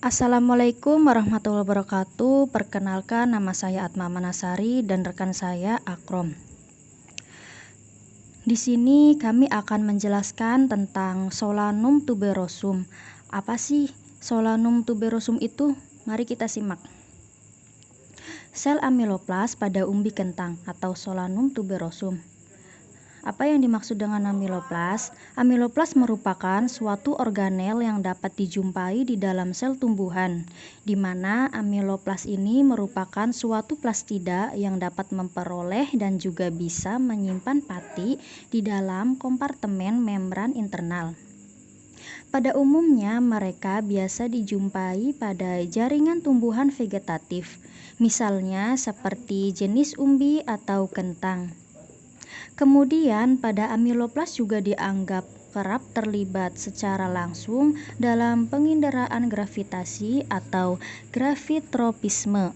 Assalamualaikum warahmatullahi wabarakatuh. Perkenalkan, nama saya Atma Manasari dan rekan saya Akrom. Di sini kami akan menjelaskan tentang Solanum tuberosum. Apa sih Solanum tuberosum itu? Mari kita simak. Sel amiloplas pada umbi kentang atau Solanum tuberosum. Apa yang dimaksud dengan amiloplas? Amiloplas merupakan suatu organel yang dapat dijumpai di dalam sel tumbuhan, di mana amiloplas ini merupakan suatu plastida yang dapat memperoleh dan juga bisa menyimpan pati di dalam kompartemen membran internal. Pada umumnya, mereka biasa dijumpai pada jaringan tumbuhan vegetatif, misalnya seperti jenis umbi atau kentang. Kemudian pada amiloplas juga dianggap kerap terlibat secara langsung dalam penginderaan gravitasi atau gravitropisme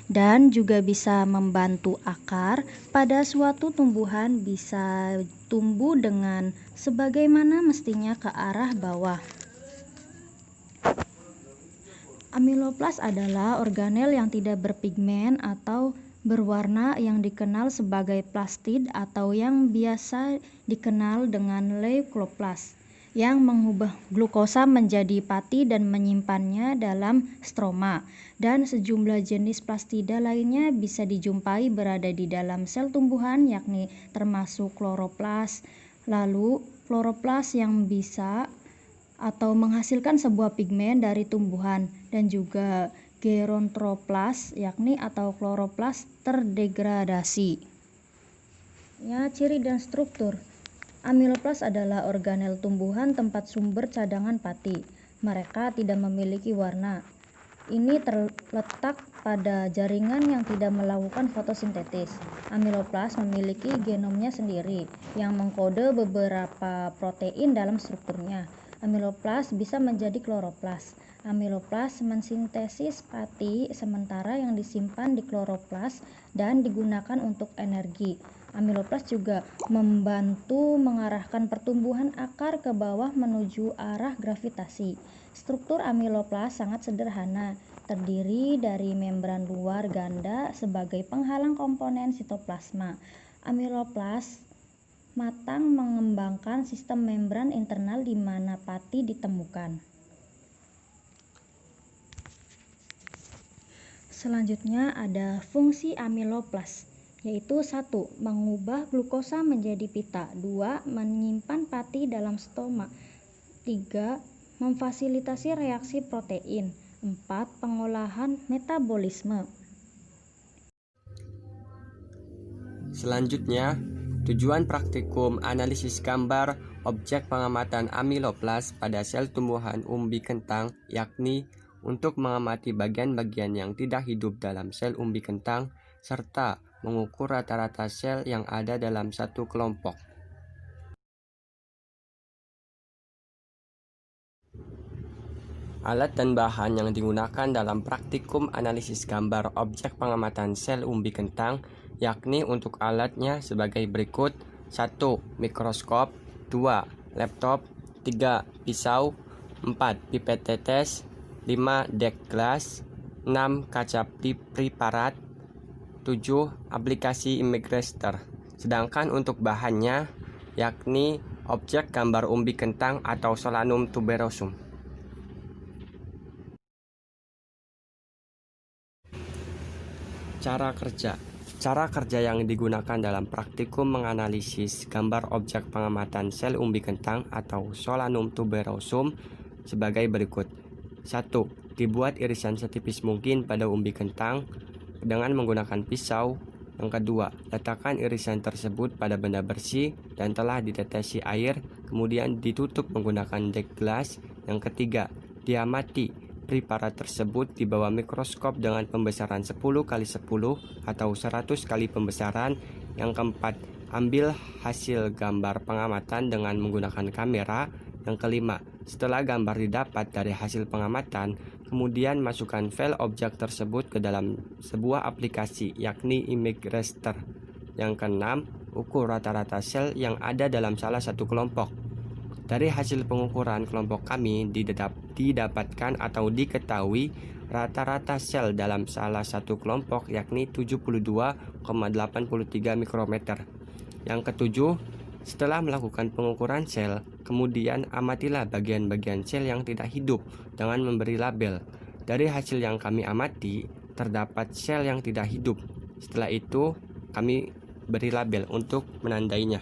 dan juga bisa membantu akar pada suatu tumbuhan bisa tumbuh dengan sebagaimana mestinya ke arah bawah. Amiloplas adalah organel yang tidak berpigmen atau berwarna yang dikenal sebagai plastid atau yang biasa dikenal dengan leukoplas yang mengubah glukosa menjadi pati dan menyimpannya dalam stroma, dan sejumlah jenis plastida lainnya bisa dijumpai berada di dalam sel tumbuhan yakni termasuk kloroplas. Lalu kloroplas yang bisa atau menghasilkan sebuah pigmen dari tumbuhan, dan juga gerontroplas yakni atau kloroplas terdegradasi. Ya, ciri dan struktur. Amiloplas adalah organel tumbuhan tempat sumber cadangan pati. Mereka tidak memiliki warna. Ini terletak pada jaringan yang tidak melakukan fotosintesis. Amiloplas memiliki genomnya sendiri yang mengkode beberapa protein dalam strukturnya. Amiloplas bisa menjadi kloroplas. Amiloplas mensintesis pati sementara yang disimpan di kloroplas dan digunakan untuk energi. Amiloplas juga membantu mengarahkan pertumbuhan akar ke bawah menuju arah gravitasi. Struktur amiloplas sangat sederhana, terdiri dari membran luar ganda sebagai penghalang komponen sitoplasma. Amiloplas matang mengembangkan sistem membran internal di mana pati ditemukan. Selanjutnya ada fungsi amiloplas, yaitu 1. Mengubah glukosa menjadi pita, 2. Menyimpan pati dalam stoma, 3. Memfasilitasi reaksi protein, 4. Pengolahan metabolisme. Selanjutnya, tujuan praktikum analisis gambar objek pengamatan amiloplas pada sel tumbuhan umbi kentang yakni untuk mengamati bagian-bagian yang tidak hidup dalam sel umbi kentang serta mengukur rata-rata sel yang ada dalam satu kelompok. Alat dan bahan yang digunakan dalam praktikum analisis gambar objek pengamatan sel umbi kentang yakni untuk alatnya sebagai berikut: 1. Mikroskop, 2. Laptop, 3. Pisau, 4. Pipet tetes, 5. Dek gelas, 6. Kaca preparat, 7. Aplikasi image raster. Sedangkan untuk bahannya yakni objek gambar umbi kentang atau Solanum tuberosum. Cara kerja yang digunakan dalam praktikum menganalisis gambar objek pengamatan sel umbi kentang atau Solanum tuberosum sebagai berikut. 1. Dibuat irisan setipis mungkin pada umbi kentang dengan menggunakan pisau. Yang kedua, letakkan irisan tersebut pada benda bersih dan telah ditetesi air, kemudian ditutup menggunakan dek gelas. Yang ketiga, diamati preparat tersebut di bawah mikroskop dengan pembesaran 10x10 atau 100 kali pembesaran. Yang keempat, ambil hasil gambar pengamatan dengan menggunakan kamera. Yang kelima, setelah gambar didapat dari hasil pengamatan, kemudian masukkan file objek tersebut ke dalam sebuah aplikasi yakni image raster. Yang keenam, ukur rata-rata sel yang ada dalam salah satu kelompok. Dari hasil pengukuran kelompok kami didapatkan atau diketahui rata-rata sel dalam salah satu kelompok yakni 72,83 mikrometer. Yang ketujuh, setelah melakukan pengukuran sel, kemudian amatilah bagian-bagian sel yang tidak hidup dengan memberi label. Dari hasil yang kami amati, terdapat sel yang tidak hidup. Setelah itu, kami beri label untuk menandainya.